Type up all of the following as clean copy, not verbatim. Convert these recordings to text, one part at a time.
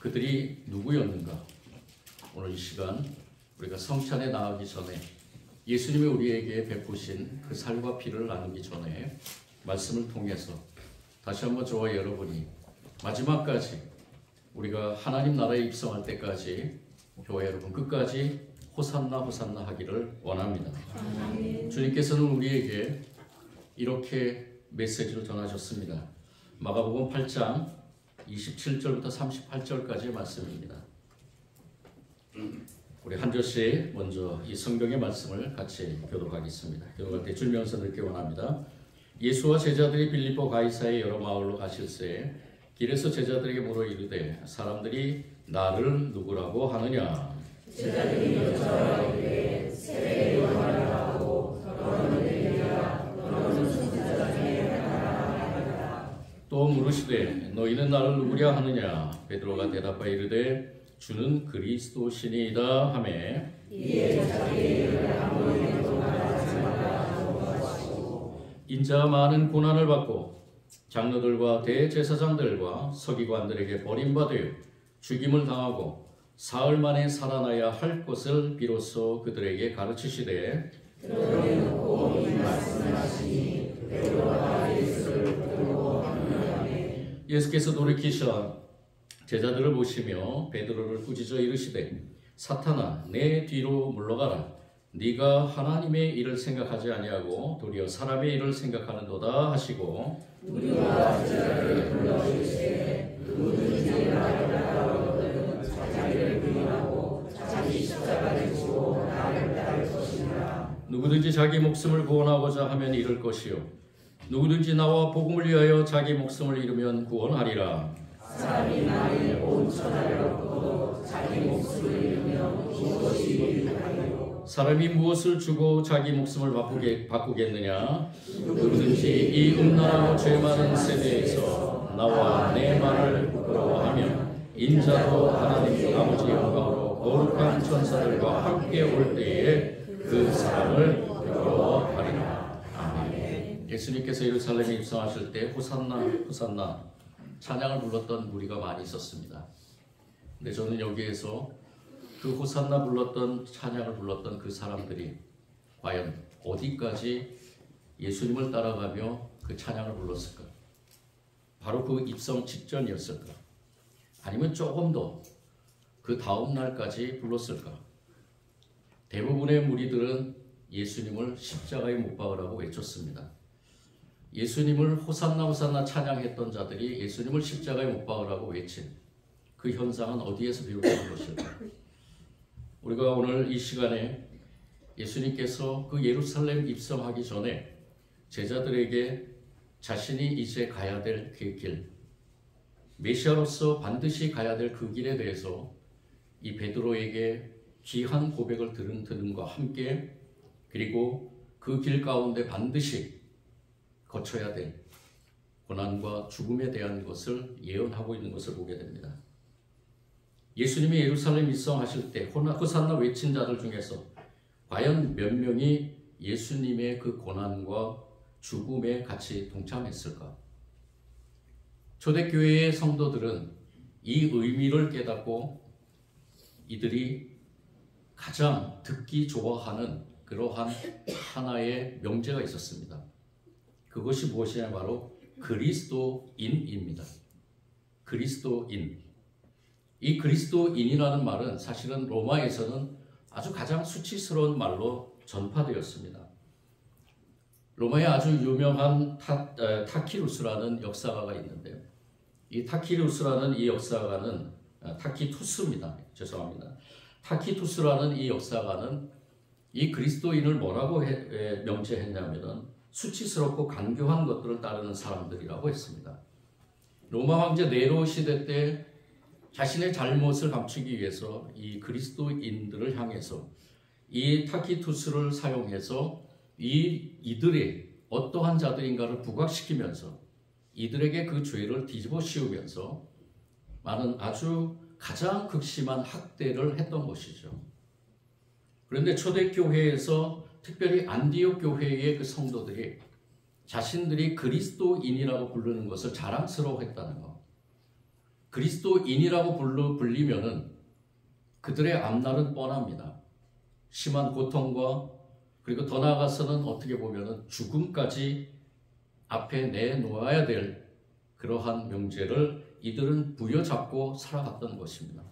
그들이 누구였는가? 오늘 이 시간 우리가 성찬에 나가기 전에 예수님이 우리에게 베푸신 그 살과 피를 나누기 전에 말씀을 통해서 다시 한번 저와 여러분이 마지막까지 우리가 하나님 나라에 입성할 때까지 교회 여러분 끝까지 호산나 호산나 하기를 원합니다. 주님께서는 우리에게 이렇게 메시지를 전하셨습니다. 마가복음 8장 27절부터 38절까지의 말씀입니다. 우리 한 절씩 먼저 이 성경의 말씀을 같이 교독하겠습니다. 교독할 때 줄면서 듣기 원합니다. 예수와 제자들이 빌립보 가이사의 여러 마을로 가실새 길에서 제자들에게 물어 이르되 사람들이 나를 누구라고 하느냐? 제자들이 여자에게 세례 요한이라고 너는 엘리야 너는 선지자 중에 하나라 하니라. 또 물으시되 너희는 나를 누구랴 하느냐? 베드로가 대답하여 이르되 주는 그리스도시니이다 하매 이에 자기의 이름을 아무에게도 말하지 말라고 하시고 인자가 많은 고난을 받고 장로들과 대제사장들과 서기관들에게 버림받아 죽임을 당하고 사흘 만에 살아나야 할 것을 비로소 그들에게 가르치시되 들어놓고 이 말씀하시니 베드로가 예수를 부르고 하느냐매 예수께서 돌이키셔 제자들을 보시며 베드로를 꾸짖어 이르시되 사탄아 내 뒤로 물러가라 네가 하나님의 일을 생각하지 아니하고 도리어 사람의 일을 생각하는도다 하시고 우리와 제자들을 불러주시되 누구든지 나를 따르거든 자기를 부인하고 자기 십자가를 지고 나를 따를 것이니라. 누구든지 자기 목숨을 구원하고자 하면 잃을 것이요 누구든지 나와 복음을 위하여 자기 목숨을 잃으면 구원하리라. 사람이 만일 온 천하를 얻고도 자기 목숨을 잃으면 무엇이 유익하리요? 사람이 무엇을 주고 자기 목숨을 바꾸겠느냐? 누구든지 이 음란하고 죄 많은 세대에서 나와 내 말을 부끄러워하며 인자도 하나님 아버지 영광으로 거룩한 천사들과 함께 올 때에 그 사람을 부끄러워하리라. 아멘. 예수님께서 예루살렘에 입성하실 때 호산나 호산나 찬양을 불렀던 무리가 많이 있었습니다. 근데 저는 여기에서 그 호산나 불렀던 찬양을 불렀던 그 사람들이 과연 어디까지 예수님을 따라가며 그 찬양을 불렀을까? 바로 그 입성 직전이었을까? 아니면 조금 더 그 다음 날까지 불렀을까? 대부분의 무리들은 예수님을 십자가에 못 박으라고 외쳤습니다. 예수님을 호산나 호산나 찬양했던 자들이 예수님을 십자가에 못 박으라고 외친 그 현상은 어디에서 비롯된 것일까? 우리가 오늘 이 시간에 예수님께서 그 예루살렘 입성하기 전에 제자들에게 자신이 이제 가야 될 그 길, 메시아로서 반드시 가야 될 그 길에 대해서 이 베드로에게 귀한 고백을 들음과 함께 그리고 그 길 가운데 반드시 거쳐야 될 고난과 죽음에 대한 것을 예언하고 있는 것을 보게 됩니다. 예수님이 예루살렘 입성하실 때 호산나 외친 자들 중에서 과연 몇 명이 예수님의 그 고난과 죽음에 같이 동참했을까? 초대교회의 성도들은 이 의미를 깨닫고 이들이 가장 듣기 좋아하는 그러한 하나의 명제가 있었습니다. 그것이 무엇이냐 바로 그리스도인입니다. 그리스도인. 이 그리스도인이라는 말은 사실은 로마에서는 아주 가장 수치스러운 말로 전파되었습니다. 로마에 아주 유명한 타키루스라는 역사가가 있는데요. 이 타키루스라는 이 역사가는 타키투스입니다. 죄송합니다. 타키투스라는 이 역사가는 이 그리스도인을 뭐라고 명제했냐면은 수치스럽고 간교한 것들을 따르는 사람들이라고 했습니다. 로마 황제 네로 시대 때 자신의 잘못을 감추기 위해서 이 그리스도인들을 향해서 이 타키투스를 사용해서 이들이 어떠한 자들인가를 부각시키면서 이들에게 그 죄를 뒤집어 씌우면서 많은 아주 가장 극심한 학대를 했던 것이죠. 그런데 초대교회에서 특별히 안디옥 교회의 그 성도들이 자신들이 그리스도인이라고 부르는 것을 자랑스러워했다는 것. 그리스도인이라고 불리면은 그들의 앞날은 뻔합니다. 심한 고통과 그리고 더 나아가서는 어떻게 보면은 죽음까지 앞에 내놓아야 될 그러한 명제를 이들은 부여잡고 살아갔던 것입니다.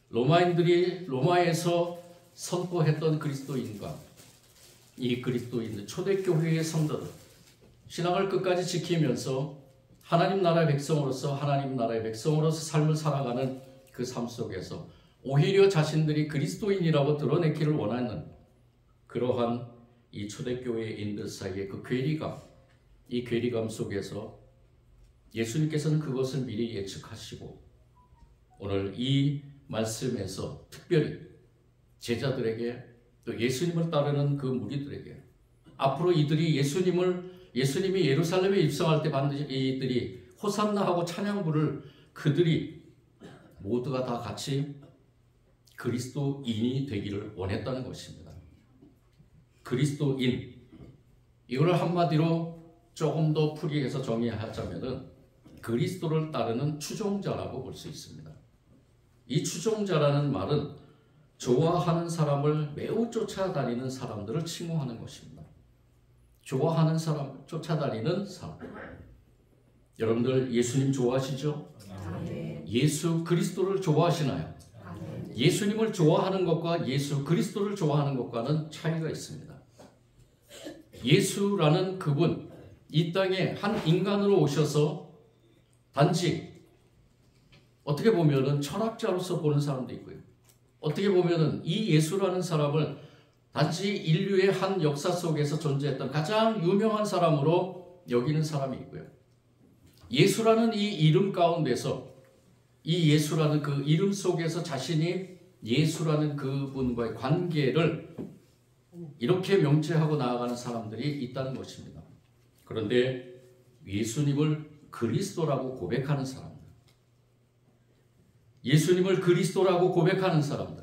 로마인들이 로마에서 선포했던 그리스도인과 이 그리스도인들 초대교회의 성도들 신앙을 끝까지 지키면서 하나님 나라의 백성으로서 삶을 살아가는 그 삶 속에서 오히려 자신들이 그리스도인이라고 드러내기를 원하는 그러한 이 초대교회인들 사이의 그 괴리감, 이 괴리감 속에서 예수님께서는 그것을 미리 예측하시고 오늘 이 말씀에서 특별히 제자들에게 또 예수님을 따르는 그 무리들에게 앞으로 이들이 예수님이 예루살렘에 입성할 때 반드시 이들이 호산나 하고 찬양 부를 그들이 모두가 다 같이 그리스도인이 되기를 원했다는 것입니다. 그리스도인, 이걸 한마디로 조금 더 풀이해서 정의하자면은 그리스도를 따르는 추종자라고 볼 수 있습니다. 이 추종자라는 말은 좋아하는 사람을 매우 쫓아다니는 사람들을 칭호하는 것입니다. 좋아하는 사람, 쫓아다니는 사람. 여러분들 예수님 좋아하시죠? 예수 그리스도를 좋아하시나요? 예수님을 좋아하는 것과 예수 그리스도를 좋아하는 것과는 차이가 있습니다. 예수라는 그분, 이 땅에 한 인간으로 오셔서 단지 어떻게 보면은 철학자로서 보는 사람도 있고요. 어떻게 보면은 이 예수라는 사람을 단지 인류의 한 역사 속에서 존재했던 가장 유명한 사람으로 여기는 사람이 있고요. 예수라는 이 이름 가운데서 이 예수라는 그 이름 속에서 자신이 예수라는 그분과의 관계를 이렇게 명제하고 나아가는 사람들이 있다는 것입니다. 그런데 예수님을 그리스도라고 고백하는 사람들, 예수님을 그리스도라고 고백하는 사람들,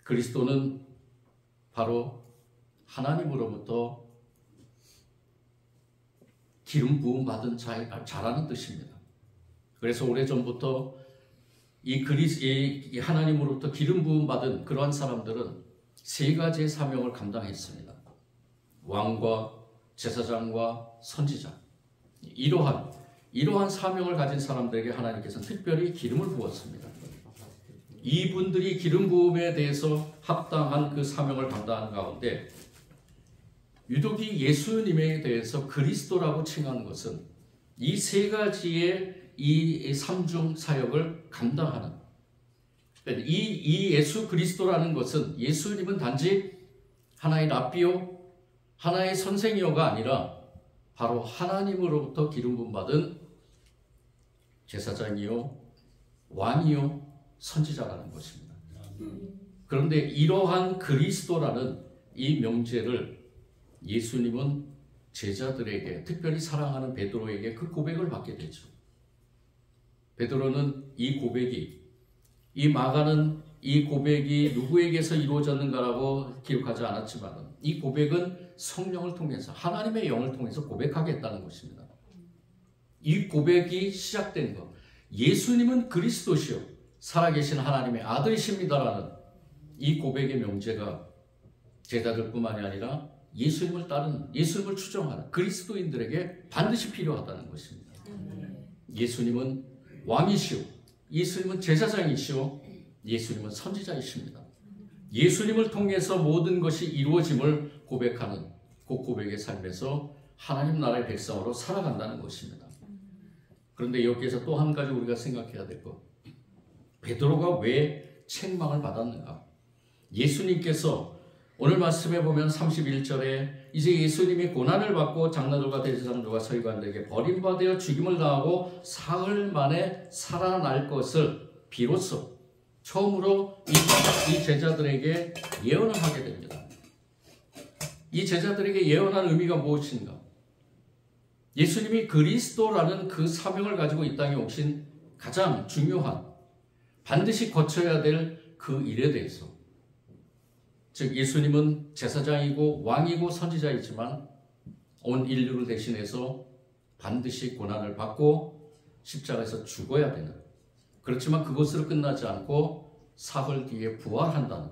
그리스도는 바로 하나님으로부터 기름 부음 받은 자라는 뜻입니다. 그래서 오래전부터 이 하나님으로부터 기름 부음 받은 그러한 사람들은 세 가지의 사명을 감당했습니다. 왕과 제사장과 선지자. 이러한 사명을 가진 사람들에게 하나님께서는 특별히 기름을 부었습니다. 이분들이 기름 부음에 대해서 합당한 그 사명을 감당하는 가운데 유독 이 예수님에 대해서 그리스도라고 칭하는 것은 이 세 가지의 이 삼중 사역을 감당하는 이 예수 그리스도라는 것은 예수님은 단지 하나의 랍비요, 하나의 선생이요가 아니라 바로 하나님으로부터 기름 부음 받은 제사장이요, 왕이요, 선지자라는 것입니다. 그런데 이러한 그리스도라는 이 명제를 예수님은 제자들에게, 특별히 사랑하는 베드로에게 그 고백을 받게 되죠. 베드로는 이 마가는 이 고백이 누구에게서 이루어졌는가라고 기록하지 않았지만 이 고백은 성령을 통해서 하나님의 영을 통해서 고백하겠다는 것입니다. 이 고백이 시작된 것, 예수님은 그리스도시요 살아계신 하나님의 아들이십니다라는 이 고백의 명제가 제자들뿐만이 아니라 예수님을 따르는, 예수님을 추종하는 그리스도인들에게 반드시 필요하다는 것입니다. 예수님은 왕이시오, 예수님은 제사장이시오, 예수님은 선지자이십니다. 예수님을 통해서 모든 것이 이루어짐을 고백하는 그 고백의 삶에서 하나님 나라의 백성으로 살아간다는 것입니다. 그런데 여기에서 또 한 가지 우리가 생각해야 될 것, 베드로가 왜 책망을 받았는가? 예수님께서 오늘 말씀에 보면 31절에 이제 예수님이 고난을 받고 장로들과 대제사장들과 서기관들에게 버림받아 죽임을 당하고 사흘 만에 살아날 것을 비로소 처음으로 이 제자들에게 예언을 하게 됩니다. 이 제자들에게 예언한 의미가 무엇인가? 예수님이 그리스도라는 그 사명을 가지고 이 땅에 오신 가장 중요한, 반드시 거쳐야 될 그 일에 대해서, 즉 예수님은 제사장이고 왕이고 선지자이지만 온 인류를 대신해서 반드시 고난을 받고 십자가에서 죽어야 되는, 그렇지만 그것으로 끝나지 않고 사흘 뒤에 부활한다는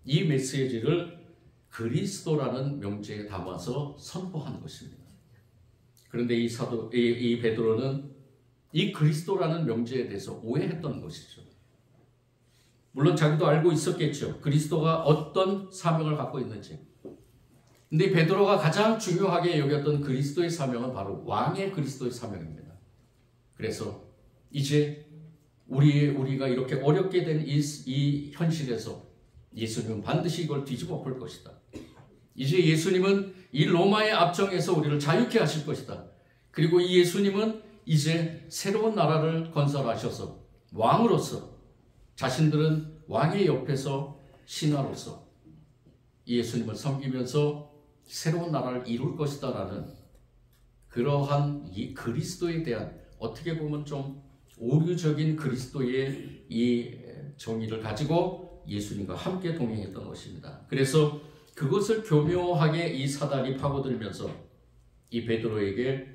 이 메시지를 그리스도라는 명제에 담아서 선포한 것입니다. 그런데 이 베드로는 이 그리스도라는 명제에 대해서 오해했던 것이죠. 물론 자기도 알고 있었겠죠. 그리스도가 어떤 사명을 갖고 있는지. 근데 베드로가 가장 중요하게 여겼던 그리스도의 사명은 바로 왕의 그리스도의 사명입니다. 그래서 이제 우리가 이렇게 어렵게 된 이 현실에서 예수님은 반드시 이걸 뒤집어 볼 것이다. 이제 예수님은 이 로마의 압정에서 우리를 자유케 하실 것이다. 그리고 이 예수님은 이제 새로운 나라를 건설하셔서 왕으로서, 자신들은 왕의 옆에서 신하로서 이 예수님을 섬기면서 새로운 나라를 이룰 것이다 라는 그러한 이 그리스도에 대한, 어떻게 보면 좀 오류적인 그리스도의 이 정의를 가지고 예수님과 함께 동행했던 것입니다. 그래서 그것을 교묘하게 이 사단이 파고들면서 이 베드로에게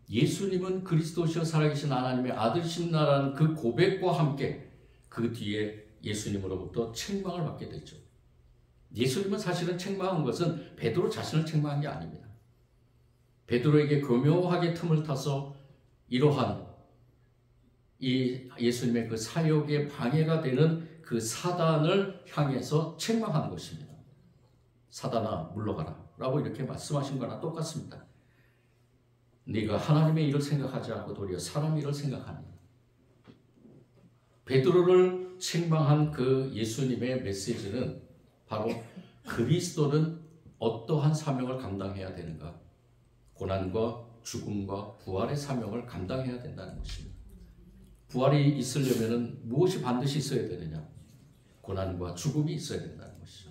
예수님은 그리스도시여 살아계신 하나님의 아들이시라는 그 고백과 함께 그 뒤에 예수님으로부터 책망을 받게 됐죠. 예수님은 사실은 책망한 것은 베드로 자신을 책망한 게 아닙니다. 베드로에게 교묘하게 틈을 타서 이러한 이 예수님의 그 사역에 방해가 되는 그 사단을 향해서 책망한 것입니다. 사단아 물러가라 라고 이렇게 말씀하신 거나 똑같습니다. 네가 하나님의 일을 생각하지 않고 도리어 사람 일을 생각하니. 베드로를 책망한 그 예수님의 메시지는 바로 그리스도는 어떠한 사명을 감당해야 되는가, 고난과 죽음과 부활의 사명을 감당해야 된다는 것입니다. 부활이 있으려면 무엇이 반드시 있어야 되느냐? 고난과 죽음이 있어야 된다는 것이죠.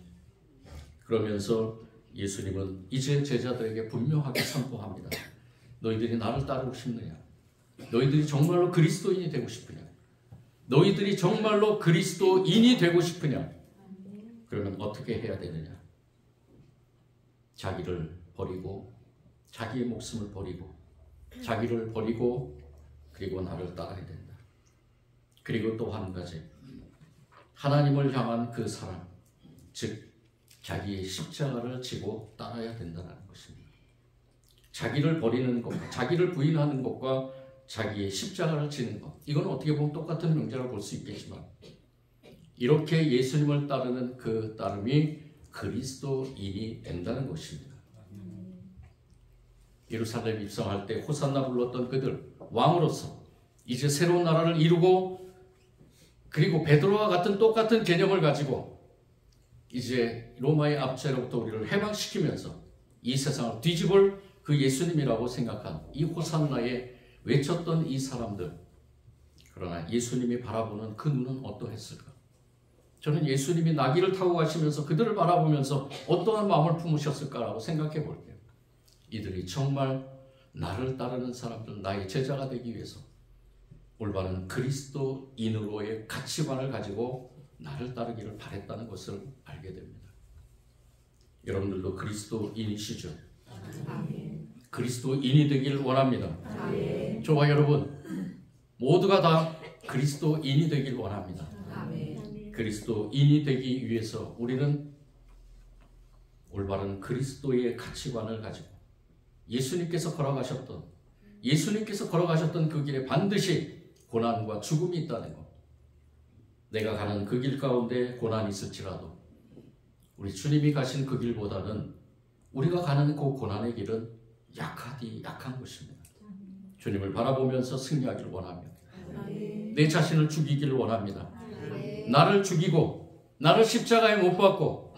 그러면서 예수님은 이제 제자들에게 분명하게 선포합니다. 너희들이 나를 따르고 싶느냐? 너희들이 정말로 그리스도인이 되고 싶으냐? 너희들이 정말로 그리스도인이 되고 싶으냐? 그러면 어떻게 해야 되느냐? 자기를 버리고, 자기의 목숨을 버리고, 자기를 버리고, 그리고 나를 따라야 된다. 그리고 또 한 가지, 하나님을 향한 그 사랑, 즉 자기의 십자가를 지고 따라야 된다는 것입니다. 자기를 버리는 것, 자기를 부인하는 것과 자기의 십자가를 지는 것, 이건 어떻게 보면 똑같은 명제라고 볼 수 있겠지만, 이렇게 예수님을 따르는 그 따름이 그리스도인이 된다는 것입니다. 예루살렘 입성할 때 호산나 불렀던 그들, 왕으로서 이제 새로운 나라를 이루고, 그리고 베드로와 같은 똑같은 개념을 가지고 이제 로마의 압제로부터 우리를 해방시키면서 이 세상을 뒤집을 그 예수님이라고 생각한 이 호산나에 외쳤던 이 사람들, 그러나 예수님이 바라보는 그 눈은 어떠했을까? 저는 예수님이 나귀를 타고 가시면서 그들을 바라보면서 어떠한 마음을 품으셨을까라고 생각해 볼게요. 이들이 정말 나를 따르는 사람들, 나의 제자가 되기 위해서 올바른 그리스도인으로의 가치관을 가지고 나를 따르기를 바랬다는 것을 알게 됩니다. 여러분들도 그리스도인이시죠? 아멘. 그리스도인이 되길 원합니다. 아멘. 저와 여러분 모두가 다 그리스도인이 되길 원합니다. 아멘. 그리스도인이 되기 위해서 우리는 올바른 그리스도의 가치관을 가지고 예수님께서 걸어가셨던 그 길에 반드시 고난과 죽음이 있다는 것, 내가 가는 그 길 가운데 고난이 있을지라도 우리 주님이 가신 그 길보다는 우리가 가는 그 고난의 길은 약한 것입니다. 주님을 바라보면서 승리하기를 원합니다. 내 자신을 죽이기를 원합니다. 나를 죽이고 나를 십자가에 못 박고,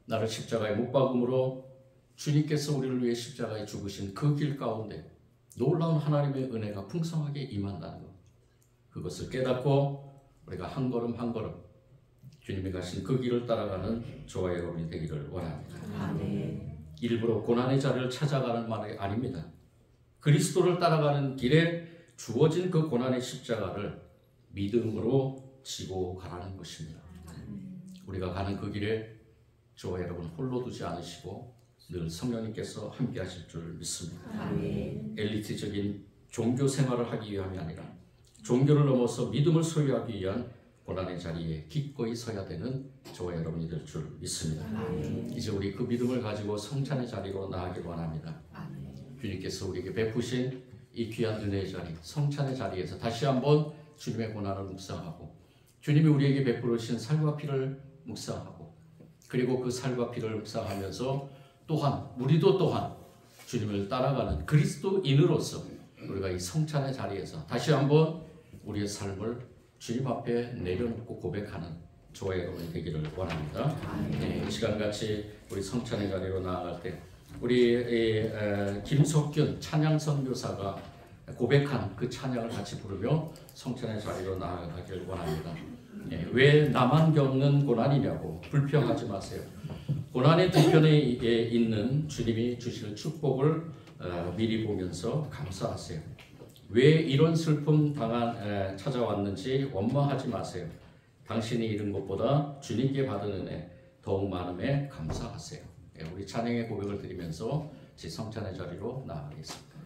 나를 십자가에 못 박음으로 주님께서 우리를 위해 십자가에 죽으신 그 길 가운데 놀라운 하나님의 은혜가 풍성하게 임한다는 것, 그것을 깨닫고 우리가 한 걸음 한 걸음 주님이 가신 그 길을 따라가는 저와 여러분이 되기를 원합니다. 아멘. 일부러 고난의 자리를 찾아가는 말이 아닙니다. 그리스도를 따라가는 길에 주어진 그 고난의 십자가를 믿음으로 지고 가라는 것입니다. 우리가 가는 그 길에 저와 여러분 홀로 두지 않으시고 늘 성령님께서 함께 하실 줄 믿습니다. 아멘. 엘리트적인 종교 생활을 하기 위함이 아니라 종교를 넘어서 믿음을 소유하기 위한 고난의 자리에 기꺼이 서야 되는 저와 여러분이 될 줄 믿습니다. 이제 우리 그 믿음을 가지고 성찬의 자리로 나아가기를 원합니다. 주님께서 우리에게 베푸신 이 귀한 은혜의 자리, 성찬의 자리에서 다시 한번 주님의 고난을 묵상하고 주님이 우리에게 베풀으신 살과 피를 묵상하고 그리고 그 살과 피를 묵상하면서 또한 우리도 또한 주님을 따라가는 그리스도인으로서 우리가 이 성찬의 자리에서 다시 한번 우리의 삶을 주님 앞에 내려놓고 고백하는 저와 여러분이 되기를 원합니다. 네, 이 시간같이 우리 성찬의 자리로 나아갈 때 우리 김석균 찬양 선교사가 고백한 그 찬양을 같이 부르며 성찬의 자리로 나아가길 원합니다. 네, 왜 나만 겪는 고난이냐고 불평하지 마세요. 고난의 뒤편에 있는 주님이 주실 축복을 미리 보면서 감사하세요. 왜 이런 슬픔 찾아왔는지 원망하지 마세요. 당신이 잃은 것보다 주님께 받은 은혜 더욱 많음에 감사하세요. 우리 찬양의 고백을 드리면서 제 성찬의 자리로 나아가겠습니다.